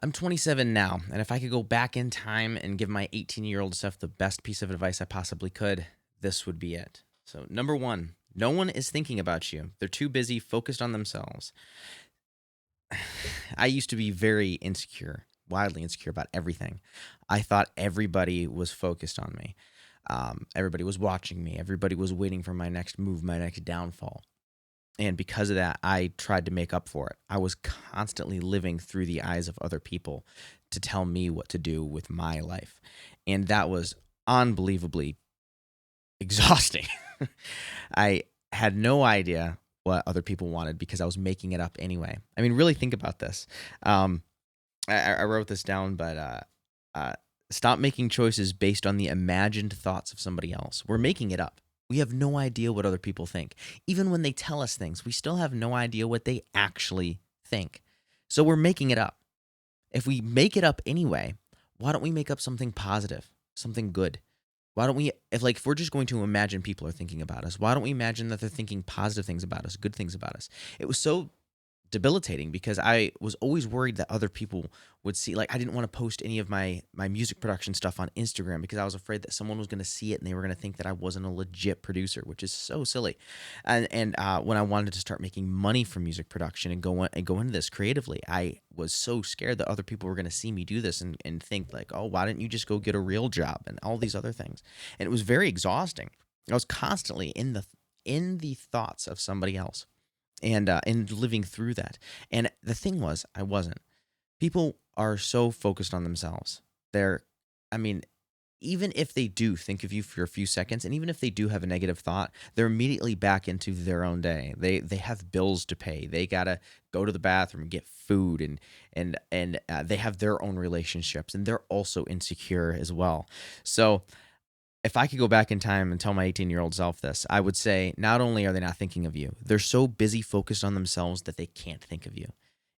I'm 27 now, and if I could go back in time and give my 18-year-old self the best piece of advice I possibly could, this would be it. So, number one, no one is thinking about you. They're too busy focused on themselves. I used to be very insecure, wildly insecure about everything. I thought everybody was focused on me. Everybody was watching me. Everybody was waiting for my next move, my next downfall. And because of that, I tried to make up for it. I was constantly living through the eyes of other people to tell me what to do with my life. And that was unbelievably exhausting. I had no idea what other people wanted because I was making it up anyway. I mean, really think about this. Um, I wrote this down, but uh, stop making choices based on the imagined thoughts of somebody else. We're making it up. We have no idea what other people think. Even when they tell us things, we still have no idea what they actually think. So we're making it up. If we make it up anyway, why don't we make up something positive, something good? Why don't we, if we're just going to imagine people are thinking about us, why don't we imagine that they're thinking positive things about us, good things about us? It was so debilitating because I was always worried that other people would see. Like, I didn't want to post any of my music production stuff on Instagram because I was afraid that someone was going to see it and they were going to think that I wasn't a legit producer, which is so silly. And when I wanted to start making money from music production and go into this creatively, I was so scared that other people were going to see me do this and think like, oh, why didn't you just go get a real job and all these other things? And it was very exhausting. I was constantly in the thoughts of somebody else and living through that. And the thing was, I wasn't. People are so focused on themselves. They're, I mean, even if they do think of you for a few seconds, and even if they do have a negative thought, they're immediately back into their own day. They have bills to pay. They gotta go to the bathroom and get food, and they have their own relationships, and they're also insecure as well. So if I could go back in time and tell my 18-year-old self this, I would say not only are they not thinking of you, they're so busy focused on themselves that they can't think of you.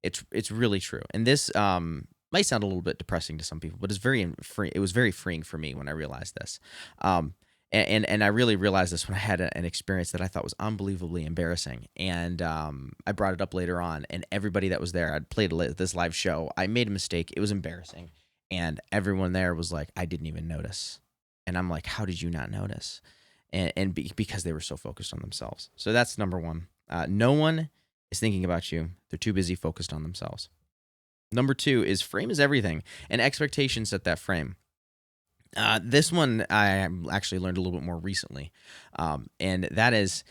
It's really true. And this might sound a little bit depressing to some people, but it's very free. It was very freeing for me when I realized this. And I really realized this when I had an experience that I thought was unbelievably embarrassing. And I brought it up later on, and everybody that was there, I'd played this live show. I made a mistake. It was embarrassing, and everyone there was like, "I didn't even notice." And I'm like, how did you not notice? Because they were so focused on themselves. So that's number one. No one is thinking about you. They're too busy focused on themselves. Number two is frame is everything, and expectations set that frame. This one I actually learned a little bit more recently, and that is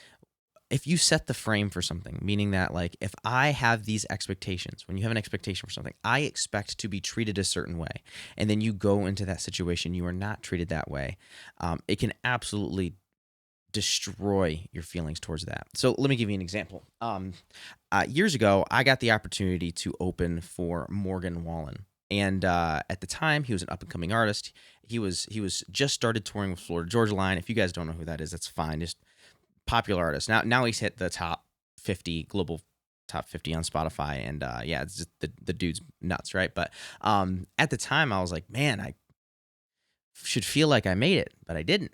if you set the frame for something, meaning that like if I have these expectations, when you have an expectation for something, I expect to be treated a certain way, and then you go into that situation, you are not treated that way. It can absolutely destroy your feelings towards that. So let me give you an example. Years ago, I got the opportunity to open for Morgan Wallen. And at the time, he was an up and coming artist. He was just started touring with Florida Georgia Line. If you guys don't know who that is, that's fine. Just popular artist. Now he's hit the top 50 global top 50 on Spotify, and yeah, it's just the dude's nuts, right? But at the time, I was like, man, I should feel like I made it, but I didn't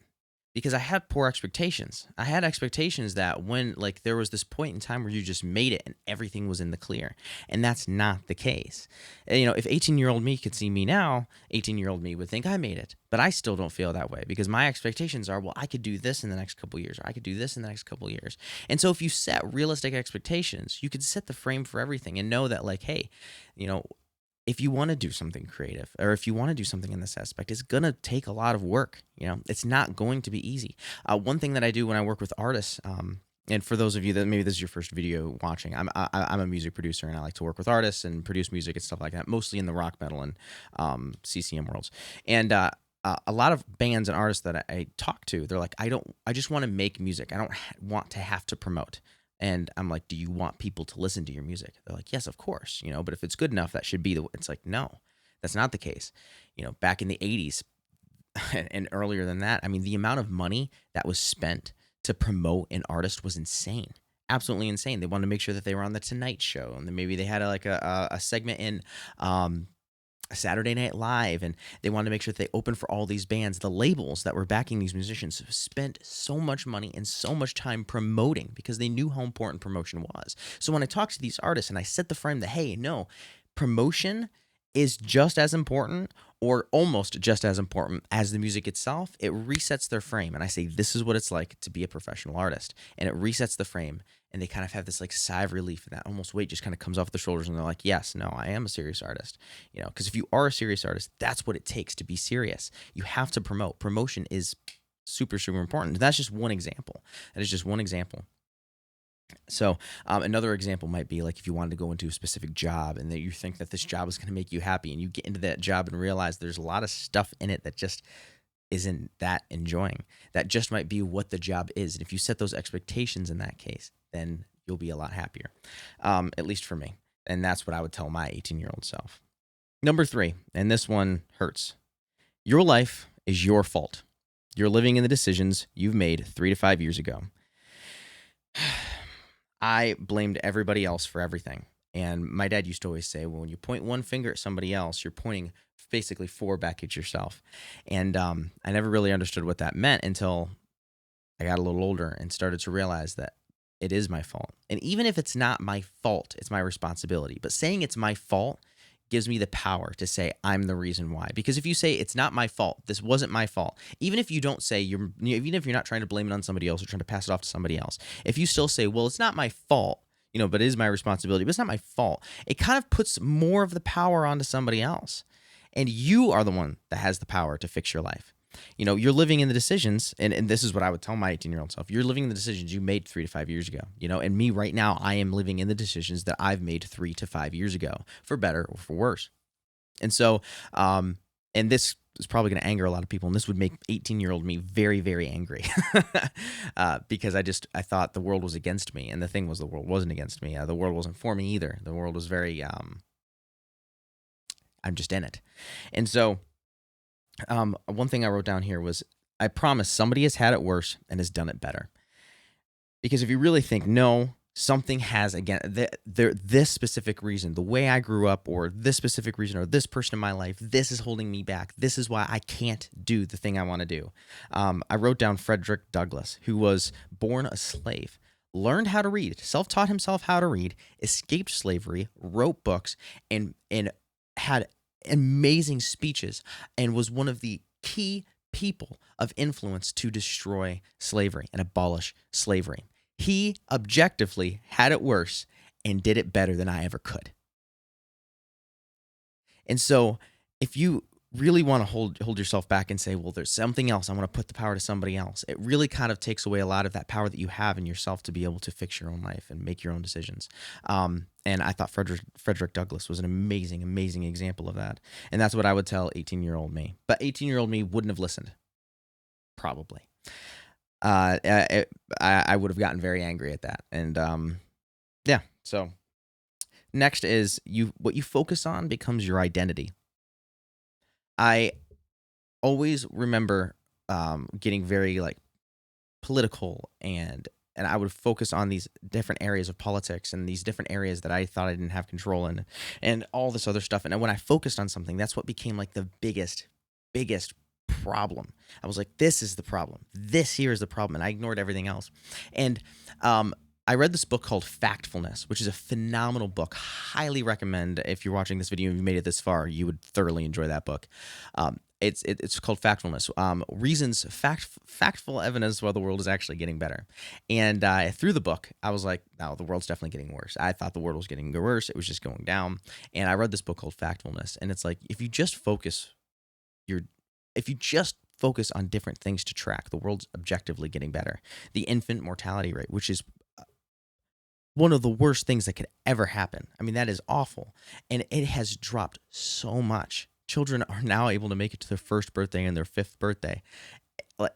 because I had poor expectations. I had expectations that when like there was this point in time where you just made it and everything was in the clear, and that's not the case. If 18-year-old me could see me now, 18-year-old me would think I made it, but I still don't feel that way because my expectations are, well, I could do this in the next couple years, or I could do this in the next couple years. And so if you set realistic expectations, you could set the frame for everything and know that like, hey, you know, if you want to do something creative or if you want to do something in this aspect, it's going to take a lot of work. It's not going to be easy. One thing that I do when I work with artists, and for those of you that maybe this is your first video watching, I'm a music producer and I like to work with artists and produce music and stuff like that, mostly in the rock, metal, and CCM worlds. And a lot of bands and artists that I talk to, they're like, I just want to make music. I don't want to have to promote. And I'm like, do you want people to listen to your music? They're like, yes, of course, but if it's good enough, that should be it's like, no, that's not the case. Back in the 80s and earlier than that, I mean, the amount of money that was spent to promote an artist was insane. Absolutely insane. They wanted to make sure that they were on the Tonight Show, and then maybe they had a segment in Saturday Night Live, and they wanted to make sure that they opened for all these bands. The labels that were backing these musicians spent so much money and so much time promoting because they knew how important promotion was. So when I talk to these artists and I set the frame that, hey, no, promotion is just as important or almost just as important as the music itself. It resets their frame. And I say, this is what it's like to be a professional artist. And it resets the frame. And they kind of have this like sigh of relief, and that almost weight just kind of comes off their shoulders. And they're like, yes, no, I am a serious artist. Because if you are a serious artist, that's what it takes to be serious. You have to promote. Promotion is super, super important. That's just one example. That is just one example. So another example might be like if you wanted to go into a specific job and that you think that this job is going to make you happy, and you get into that job and realize there's a lot of stuff in it that just isn't that enjoying. That just might be what the job is. And if you set those expectations in that case, then you'll be a lot happier, at least for me. And that's what I would tell my 18-year-old self. Number 3, and this one hurts. Your life is your fault. You're living in the decisions you've made 3 to 5 years ago. I blamed everybody else for everything. And my dad used to always say, well, when you point one finger at somebody else, you're pointing basically 4 back at yourself. And I never really understood what that meant until I got a little older and started to realize that it is my fault. And even if it's not my fault, it's my responsibility. But saying it's my fault gives me the power to say I'm the reason why. Because if you say it's not my fault, this wasn't my fault, even if you don't say even if you're not trying to blame it on somebody else or trying to pass it off to somebody else, if you still say, well, it's not my fault, but it is my responsibility, but it's not my fault, it kind of puts more of the power onto somebody else. And you are the one that has the power to fix your life. You're living in the decisions, and this is what I would tell my 18-year-old self. You're living in the decisions you made 3 to 5 years ago, and me right now, I am living in the decisions that I've made 3 to 5 years ago, for better or for worse. And so, and this is probably going to anger a lot of people, and this would make 18-year-old me very, very angry because I thought the world was against me, and the thing was the world wasn't against me. The world wasn't for me either. The world was very, I'm just in it. And so, one thing I wrote down here was, I promise somebody has had it worse and has done it better. Because if you really think, no, something has, again, this specific reason, the way I grew up, or this specific reason, or this person in my life, this is holding me back. This is why I can't do the thing I want to do. I wrote down Frederick Douglass, who was born a slave, learned how to read, self-taught himself how to read, escaped slavery, wrote books, and had amazing speeches, and was one of the key people of influence to destroy slavery and abolish slavery. He objectively had it worse and did it better than I ever could. And so if you really want to hold yourself back and say, well, there's something else, I want to put the power to somebody else, it really kind of takes away a lot of that power that you have in yourself to be able to fix your own life and make your own decisions. And I thought Frederick Douglass was an amazing, amazing example of that. And that's what I would tell 18-year-old me. But 18-year-old me wouldn't have listened, probably. I would have gotten very angry at that. And yeah, so next is what you focus on becomes your identity. I always remember getting very like political, and I would focus on these different areas of politics and these different areas that I thought I didn't have control in, and all this other stuff. And when I focused on something, that's what became like the biggest problem. I was like, this is the problem. This here is the problem. And I ignored everything else. And I read this book called Factfulness, which is a phenomenal book. Highly recommend. If you're watching this video and you made it this far, you would thoroughly enjoy that book. It's called Factfulness. Factful evidence while the world is actually getting better. And through the book, I was like, no, the world's definitely getting worse. I thought the world was getting worse. It was just going down. And I read this book called Factfulness. And it's like, if you just focus on different things to track, the world's objectively getting better. The infant mortality rate, which is one of the worst things that could ever happen. I mean, that is awful. And it has dropped so much. Children are now able to make it to their first birthday and their 5th birthday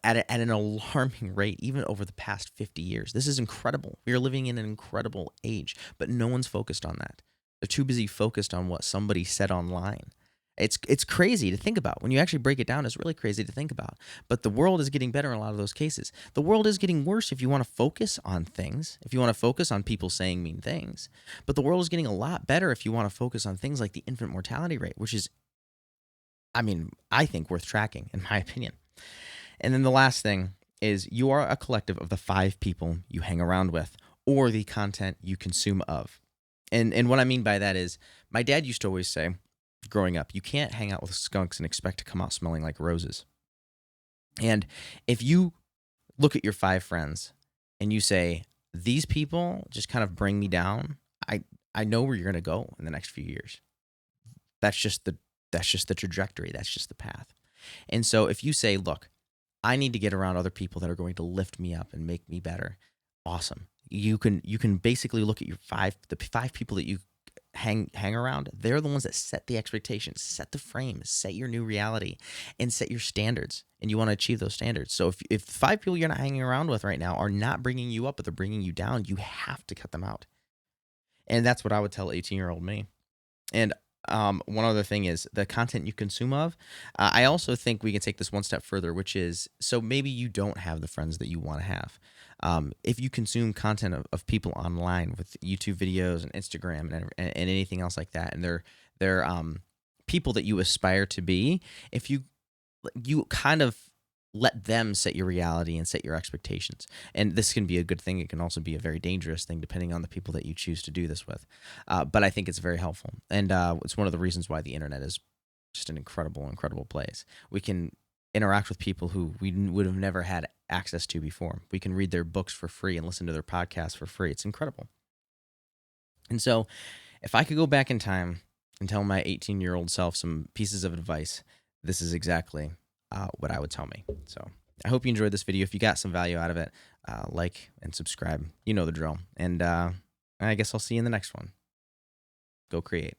at an alarming rate, even over the past 50 years. This is incredible. We are living in an incredible age, but no one's focused on that. They're too busy focused on what somebody said online. It's crazy to think about. When you actually break it down, it's really crazy to think about. But the world is getting better in a lot of those cases. The world is getting worse if you want to focus on things, if you want to focus on people saying mean things. But the world is getting a lot better if you want to focus on things like the infant mortality rate, which is, I think worth tracking, in my opinion. And then the last thing is, you are a collective of the 5 people you hang around with, or the content you consume of. And what I mean by that is, my dad used to always say, growing up. You can't hang out with skunks and expect to come out smelling like roses. And if you look at your 5 friends and you say, these people just kind of bring me down, I know where you're going to go in the next few years. That's just the trajectory. That's just the path. And so if you say, look, I need to get around other people that are going to lift me up and make me better, awesome. You can basically look at the 5 people that you hang around. They're the ones that set the expectations, set the frame, set your new reality, and set your standards. And you want to achieve those standards. So if 5 people you're not hanging around with right now are not bringing you up, but they're bringing you down, you have to cut them out. And that's what I would tell 18-year-old me. And one other thing is the content you consume of. I also think we can take this one step further, which is, so maybe you don't have the friends that you want to have. If you consume content of people online with YouTube videos and Instagram and anything else like that, and they're people that you aspire to be, if you kind of let them set your reality and set your expectations. And this can be a good thing. It can also be a very dangerous thing, depending on the people that you choose to do this with. But I think it's very helpful. And it's one of the reasons why the internet is just an incredible, incredible place. We can interact with people who we would have never had access to before. We can read their books for free and listen to their podcasts for free. It's incredible. And so if I could go back in time and tell my 18-year-old self some pieces of advice, this is exactly what I would tell me. So I hope you enjoyed this video. If you got some value out of it, like and subscribe. You know the drill. And I guess I'll see you in the next one. Go create.